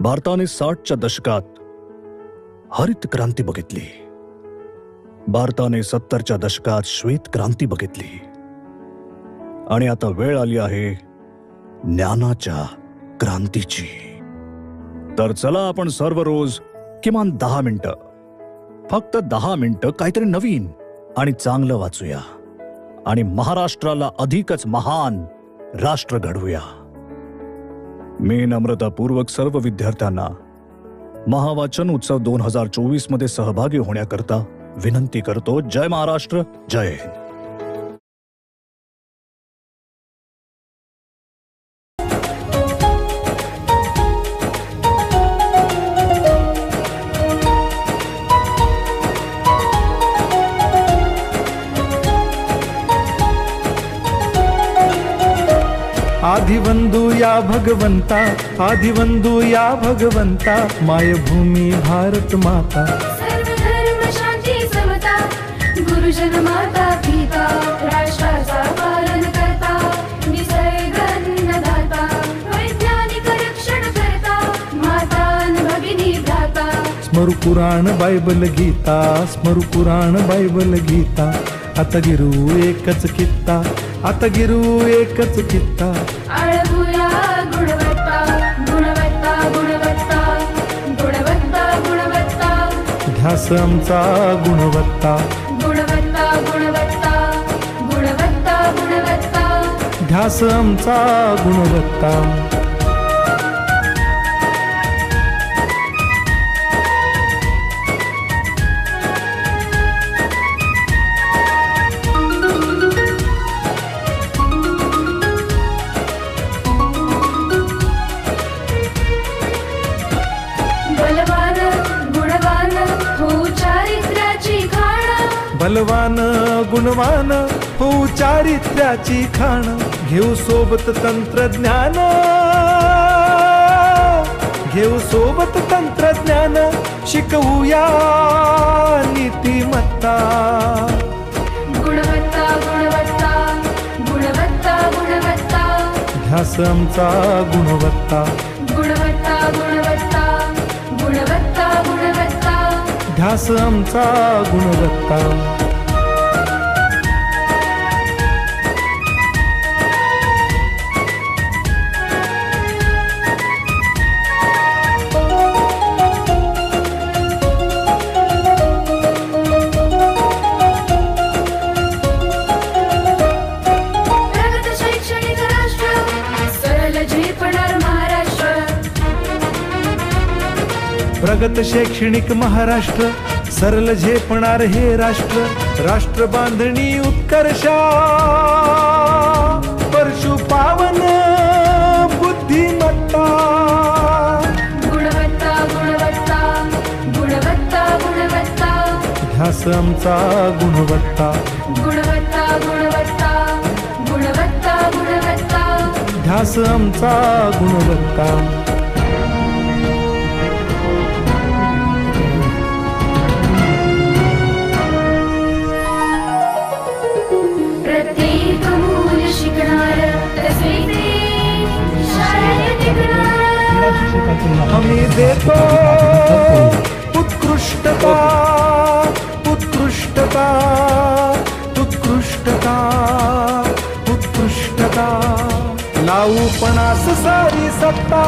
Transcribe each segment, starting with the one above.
भारताने 60च्या दशकात हरित क्रांती बघितली. भारताने 70च्या दशकात श्वेत क्रांती बघितली. आणि आता वेळ आली आहे ज्ञानाच्या क्रांतीची. तर चला आपण सर्व रोज किमान 10 मिनिटं, फक्त 10 मिनिटं काहीतरी नवीन आणि चांगलं वाचूया आणि महाराष्ट्राला अधिकच महान राष्ट्र घडवूया. मी नम्रतापूर्वक सर्व विद्यार्थ्यांना महावाचन उत्सव 2024 मध्ये सहभागी होण्याकरता विनंती करतो. जय महाराष्ट्र, जय हिंद. आदिवंदू या भगवंता, आदिवंदू या भगवंता, मायभूमी भारत माता. सर्व धर्म शांती समता, गुरुजन माता पिता, राष्ट्राचा पालन करता, निसर्ग अन्नदाता, वैज्ञानिक रक्षण करता, माता भगिनी भ्राता. स्मरू पुराण बायबल गीता, स्मरू पुराण बायबल गीता. आता गिरू एकच कित्ता, आता गिरू एकच कित्ता. आळवूया गुणवत्ता, गुणवत्ता, गुणवत्ता, गुणवत्ता, गुणवत्ता. ध्यास आमचा गुणवत्ता, गुणवत्ता, गुणवत्ता, गुणवत्ता, गुणवत्ता. ध्यास आमचा गुणवत्ता. बलवान गुणवान हो चारित्र्याची खाण. घेऊ सोबत तंत्रज्ञान, घेऊ सोबत तंत्रज्ञान. शिकवूया नीतिमत्ता. गुणवत्ता, गुणवत्ता, गुणवत्ता, गुणवत्ता. ध्यास आमचा गुणवत्ता, गुणवत्ता, गुणवत्ता, गुणवत्ता, गुणवत्ता. ध्यास आमचा गुणवत्ता. प्रगत शैक्षणिक महाराष्ट्र, सरल झेपणार हे राष्ट्र. राष्ट्र बांधणी उत्कर्षा, परशु पावन बुद्धिमत्ता. गुणवत्ता, गुणवत्ता, गुणवत्ता, गुणवत्ता. ध्यास आमचा गुणवत्ता, गुणवत्ता, गुणवत्ता, गुणवत्ता, गुणवत्ता. ध्यास आमचा गुणवत्ता. आम्ही देतो उत्कृष्टता, उत्कृष्टता, उत्कृष्टता, उत्कृष्टता. लावू पणास सारी सत्ता.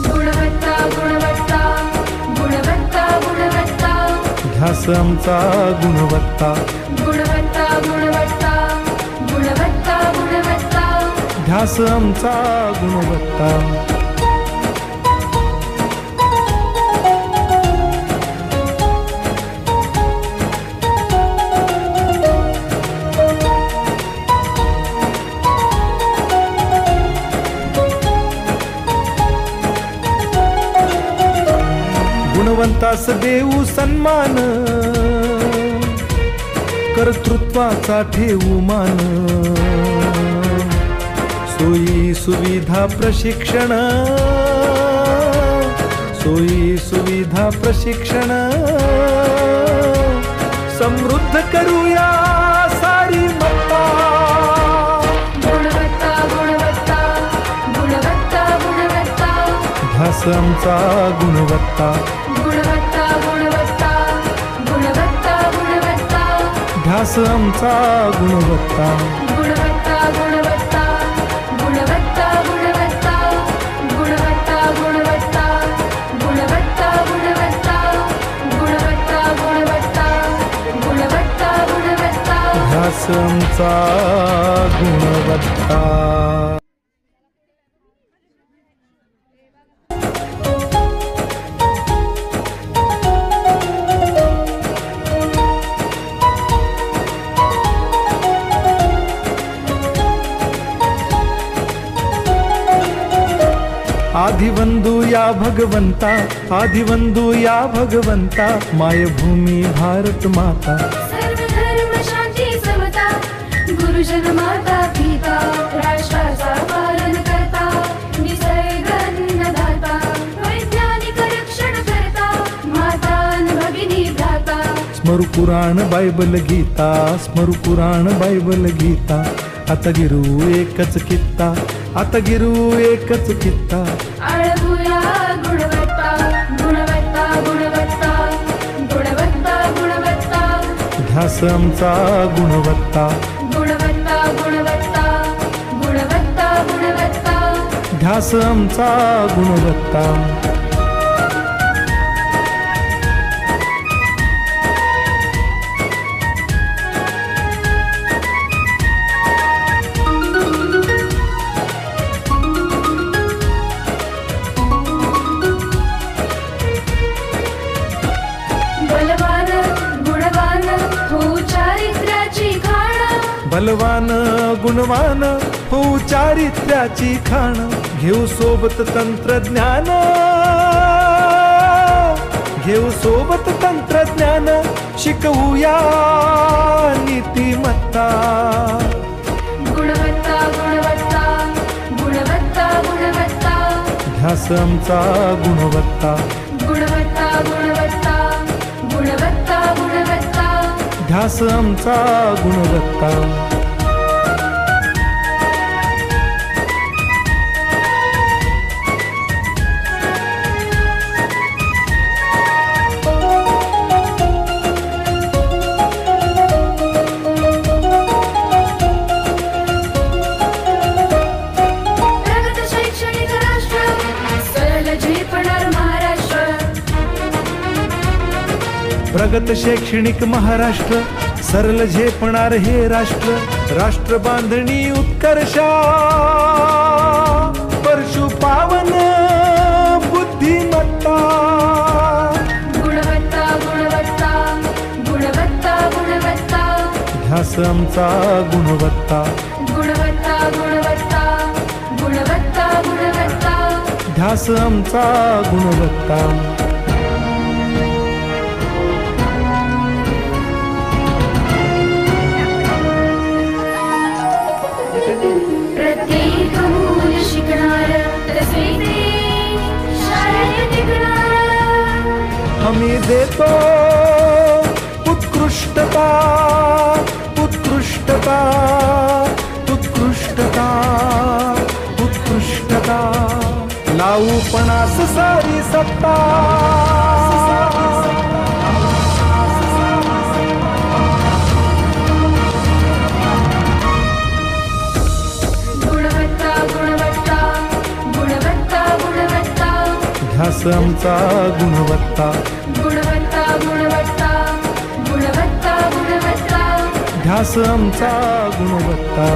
गुणवत्ता, गुणवत्ता, गुणवत्ता, गुणवत्ता. ध्यास आमचा गुणवत्ता, गुणवत्ता, गुणवत्ता, गुणवत्ता, गुणवत्ता. ध्यास आमचा गुणवत्ता. गुणवंतास देऊ सन्मान, कर्तृत्वाचा ठेवू मान. सोयी सुविधा प्रशिक्षण, सोयी सुविधा प्रशिक्षण, समृद्ध करूया सारी मत्ता. गुणवत्ता गुणवत्ता गुणवत्ता गुणवत्ता ध्यास आमचा गुणवत्ता. गुणवत्ता गुणवत्ता गुणवत्ता गुणवत्ता ध्यास आमचा गुणवत्ता. गुणवत्ता गुणवत्ता गुणवत्ता गुणवत्ता गुणवत्ता गुणवत्ता गुणवत्ता गुणवत्ता गुणवत्ता गुणवत्ता गुणवत्ता गुणवत्ता ध्यास आमचा गुणवत्ता. आदिवंदू या भगवंता, आदिवंदू या भगवंता, मायभूमी भारत माता. सर्व धर्म शांती समता गुरुजन माता पिता राष्ट्राचा पालन करता निसर्ग अन्नदाता वैज्ञानिक रक्षण करता माता अन भगिनी भ्राता. स्मरू पुराण बायबल गीता, स्मरू पुराण बायबल गीता. आता गिरू एकच कित्ता, आता गिरू एकच कित्ता. आळवूया गुणवत्ता गुणवत्ता गुणवत्ता गुणवत्ता गुणवत्ता ध्यास आमचा गुणवत्ता. गुणवत्ता गुणवत्ता गुणवत्ता गुणवत्ता ध्यास आमचा गुणवत्ता. बलवान गुणवान हो चारित्र्याची खाण बलवान गुणवान हो चारित्र्याची खाण. घेऊ सोबत तंत्रज्ञान, घेऊ सोबत तंत्रज्ञान, शिकवूया नीतिमत्ता. गुणवत्ता गुणवत्ता गुणवत्ता गुणवत्ता ध्यास आमचा गुणवत्ता. गुणवत्ता गुणवत्ता गुणवत्ता गुणवत्ता ध्यास आमचा गुणवत्ता. प्रगत शैक्षणिक राष्ट्र सरळ झेपणार महाराष्ट्र. प्रगत शैक्षणिक महाराष्ट्र, सरल झेपणार हे राष्ट्र. राष्ट्र बांधणी उत्कर्षा, परशु पावन बुद्धिमत्ता. गुणवत्ता गुणवत्ता गुणवत्ता गुणवत्ता ध्यास आमचा गुणवत्ता. गुणवत्ता गुणवत्ता गुणवत्ता गुणवत्ता ध्यास आमचा गुणवत्ता. प्रत्येक मूल शिकणार तसे ते शाळेत टिकणार. हमी देतो उत्कृष्टता, उत्कृष्टता, उत्कृष्टता, उत्कृष्टता. लावू पणास सारी सत्ता. गुणवत्ता गुणवत्ता गुणवत्ता गुणवत्ता ध्यास आमचा गुणवत्ता. गुणवत्ता गुणवत्ता गुणवत्ता गुणवत्ता ध्यास आमचा गुणवत्ता.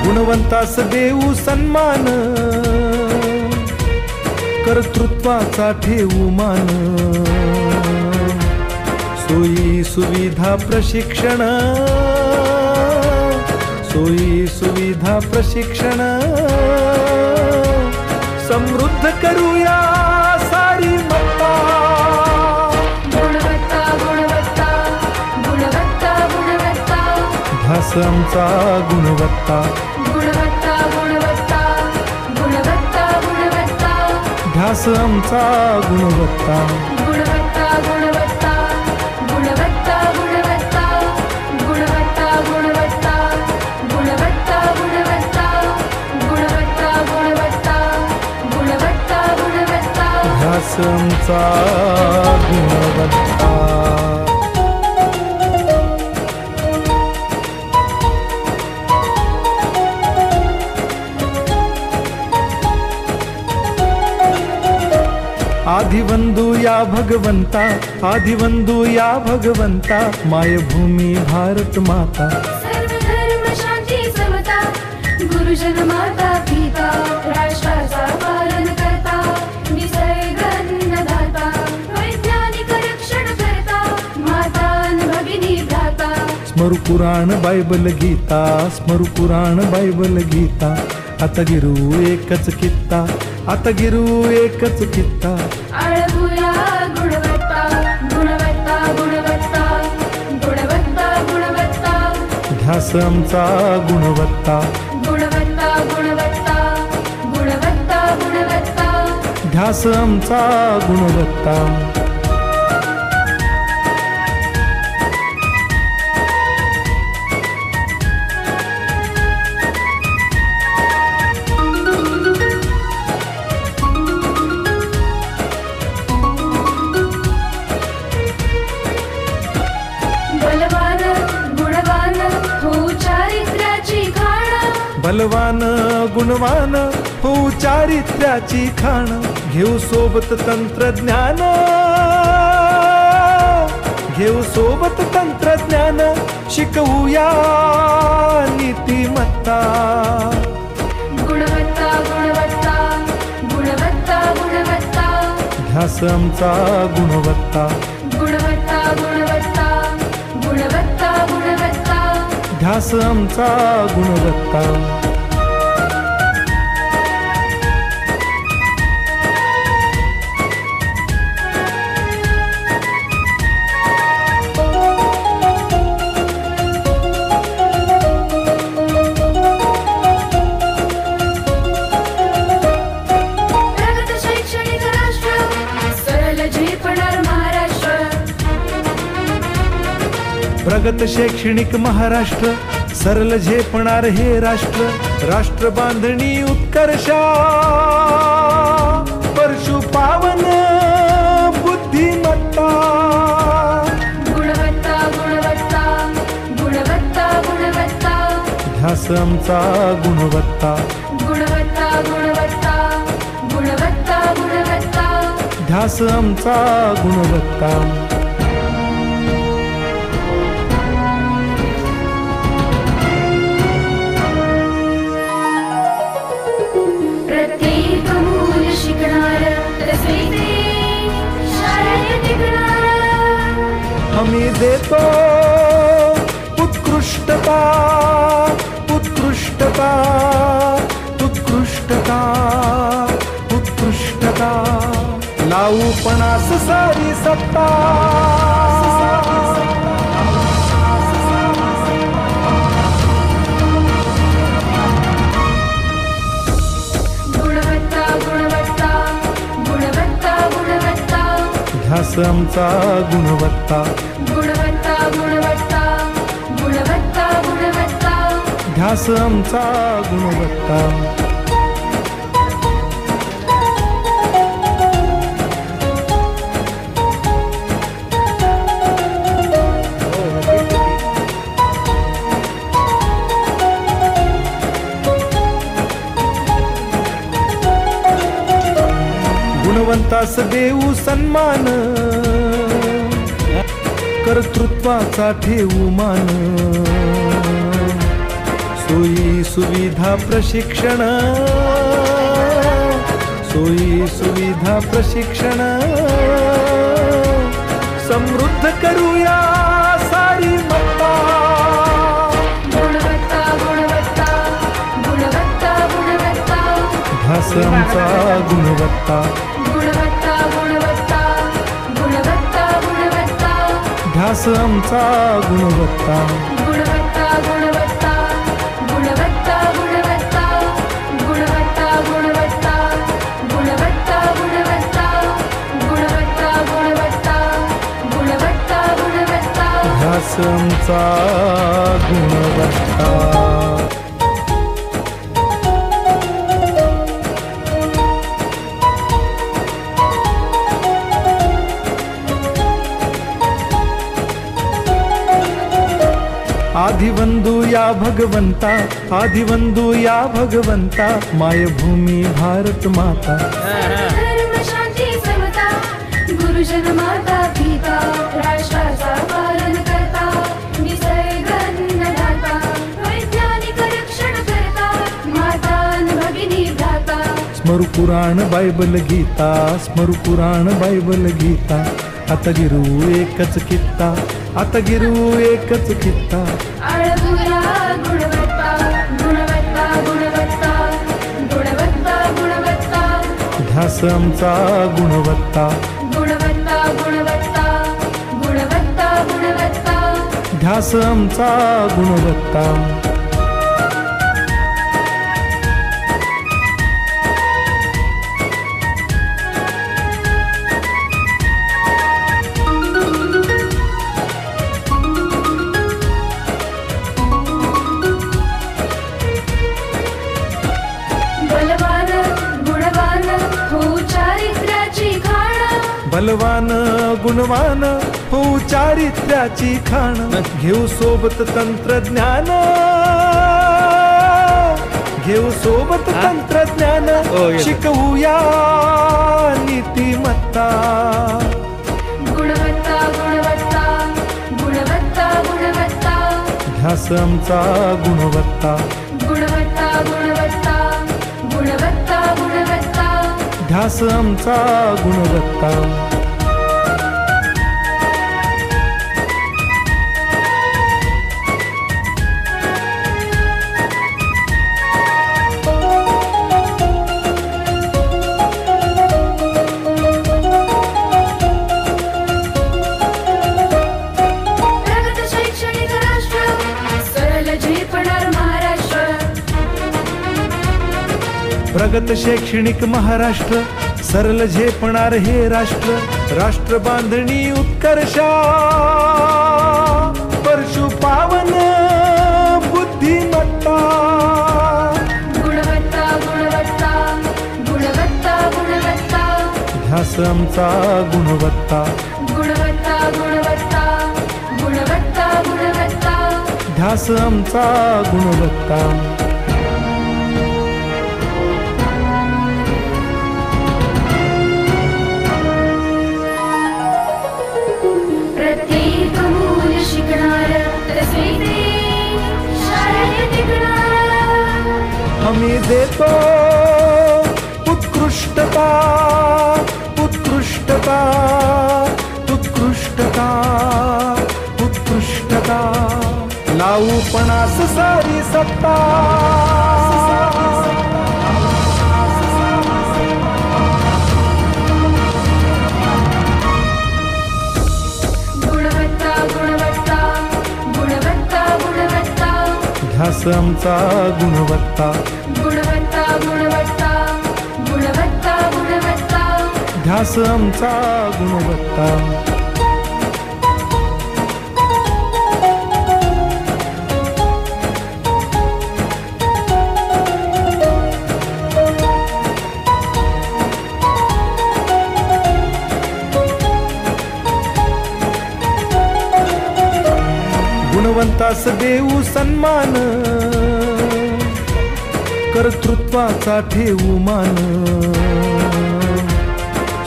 गुणवंतास देऊ सन्मान, कर्तृत्वाचा ठेवू मान. सोयी सुविधा प्रशिक्षण, सोयी सुविधा प्रशिक्षण. समृद्ध करूया सारी मत्ता. ध्यास आमचा गुणवत्ता, गुणवत्ता गुणवत्ता गुणवत्ता गुणवत्ता ध्यास आमचा गुणवत्ता, गुणवत्ता गुणवत्ता गुणवत्ता गुणवत्ता गुणवत्ता गुणवत्ता गुणवत्ता गुणवत्ता गुणवत्ता गुणवत्ता गुणवत्ता गुणवत्ता ध्यास आमचा गुणवत्ता. आदिवंदू या भगवंता, आदिवंदू या भगवंता, मायभूमी भारत माता. सर्व धर्म शांती समता, गुरुजन माता पिता, राष्ट्राचा पालन करता, निसर्ग अन्नदाता, वैज्ञानिक रक्षण करता, माता अन भगिनी भ्राता. स्मरू पुराण बायबल गीता, स्मरू पुराण बायबल गीता. आता गिरू एकच कित्ता, आता गिरू एकच कित्ता. आळवूया गुणवत्ता गुणवत्ता गुणवत्ता गुणवत्ता गुणवत्ता ध्यास आमचा गुणवत्ता, गुणवत्ता गुणवत्ता गुणवत्ता गुणवत्ता ध्यास आमचा गुणवत्ता. बलवान गुणवान हो चारित्र्याची खाण, बलवान गुणवान हो चारित्र्याची खाण. घेऊ सोबत तंत्रज्ञान, घेऊ सोबत तंत्रज्ञान, शिकवूया नीतिमत्ता. गुणवत्ता गुणवत्ता गुणवत्ता गुणवत्ता ध्यास आमचा गुणवत्ता, गुणवत्ता गुणवत्ता गुणवत्ता गुणवत्ता ध्यास आमचा गुणवत्ता. प्रगत शैक्षणिक राष्ट्र, सरल झेपणार महाराष्ट्र. प्रगत शैक्षणिक महाराष्ट्र, सरल झेपणार हे राष्ट्र. राष्ट्र बांधणी उत्कर्षा, परशु पावन बुद्धिमत्ता. गुणवत्ता गुणवत्ता गुणवत्ता गुणवत्ता ध्यास आमचा गुणवत्ता, गुणवत्ता गुणवत्ता गुणवत्ता गुणवत्ता ध्यास आमचा गुणवत्ता. प्रत्येक मूल शिकणार, तसे ते शाळेत टिकणार. आम्ही देतो उत्कृष्टता, उत्कृष्टता, उत्कृष्टता, उत्कृष्टता. लावू पणास सारी सत्ता. गुणवत्ता गुणवत्ता गुणवत्ता गुणवत्ता ध्यास आमचा गुणवत्ता, गुणवत्ता गुणवत्ता गुणवत्ता गुणवत्ता ध्यास आमचा गुणवत्ता. गुणवंतास देऊ सन्मान, कर्तृत्वाचा ठेवू मान. सोयी सुविधा प्रशिक्षण, सोयी सुविधा प्रशिक्षण. समृद्ध करूया सारी मत्ता. गुणवत्ता गुणवत्ता गुणवत्ता गुणवत्ता ध्यास आमचा गुणवत्ता, गुणवत्ता गुणवत्ता गुणवत्ता गुणवत्ता ध्यास आमचा गुणवत्ता. गुणवत्ता गुणवत्ता गुणवत्ता गुणवत्ता गुणवत्ता गुणवत्ता गुणवत्ता गुणवत्ता गुणवत्ता गुणवत्ता गुणवत्ता गुणवत्ता ध्यास आमचा गुणवत्ता. आदिवंदू या भगवंता, आदिवंदू या भगवंता, मायभूमी भारत माता. धर्म शांती समता गुरुजन माता पिता राष्ट्राचा पालन करता निसर्ग अन्नदाता वैज्ञानिक रक्षण करता माता अन भगिनी भ्राता. स्मरू पुराण बायबल गीता, स्मरू पुराण बायबल गीता. आता गिरू एकच कित्ता, आता गिरू एकच कित्ता. आळपुरा गुणवत्ता गुणवत्ता गुणवत्ता गुणवत्ता गुणवत्ता ध्यास आमचा गुणवत्ता. गुणवत्ता गुणवत्ता गुणवत्ता गुणवत्ता ध्यास आमचा गुणवत्ता. बलवान गुणवान हो चारित्र्याची खाण बलवान गुणवान हो चारित्र्याची खाण. घेऊ सोबत तंत्रज्ञान, घेऊ सोबत तंत्रज्ञान. शिकवूया नीतिमत्ता. गुणवत्ता गुणवत्ता गुणवत्ता गुणवत्ता ध्यास आमचा गुणवत्ता. गुणवत्ता गुणवत्ता गुणवत्ता गुणवत्ता ध्यास आमचा गुणवत्ता. प्रगत शैक्षणिक राष्ट्र सरळ झेपणार महाराष्ट्र. प्रगत शैक्षणिक महाराष्ट्र, सरल झेपणार हे राष्ट्र. राष्ट्र बांधणी उत्कर्षा, परशु पावन बुद्धिमत्ता. गुणवत्ता गुणवत्ता गुणवत्ता गुणवत्ता ध्यास आमचा गुणवत्ता. गुणवत्ता गुणवत्ता गुणवत्ता गुणवत्ता ध्यास आमचा गुणवत्ता. प्रत्येक मूल शिकणार तसे ते शाळेत टिकणार. आम्ही देतो उत्कृष्टता, उत्कृष्टता, उत्कृष्टता, उत्कृष्टता. लावू पणास सारी सत्ता. गुणवत्ता गुणवत्ता गुणवत्ता गुणवत्ता ध्यास आमचा गुणवत्ता. गुणवत्ता गुणवत्ता गुणवत्ता गुणवत्ता ध्यास आमचा गुणवत्ता. गुणवंतास देऊ सन्मान, कर्तृत्वाचा ठेवू मान.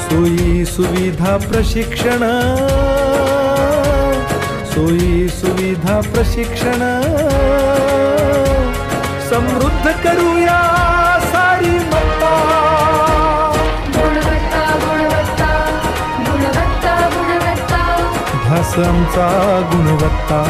सोयी सुविधा प्रशिक्षण, सोयी सुविधा प्रशिक्षण. समृद्ध करूया सारी मत्ता. गुणवत्ता गुणवत्ता गुणवत्ता गुणवत्ता ध्यास आमचा गुणवत्ता.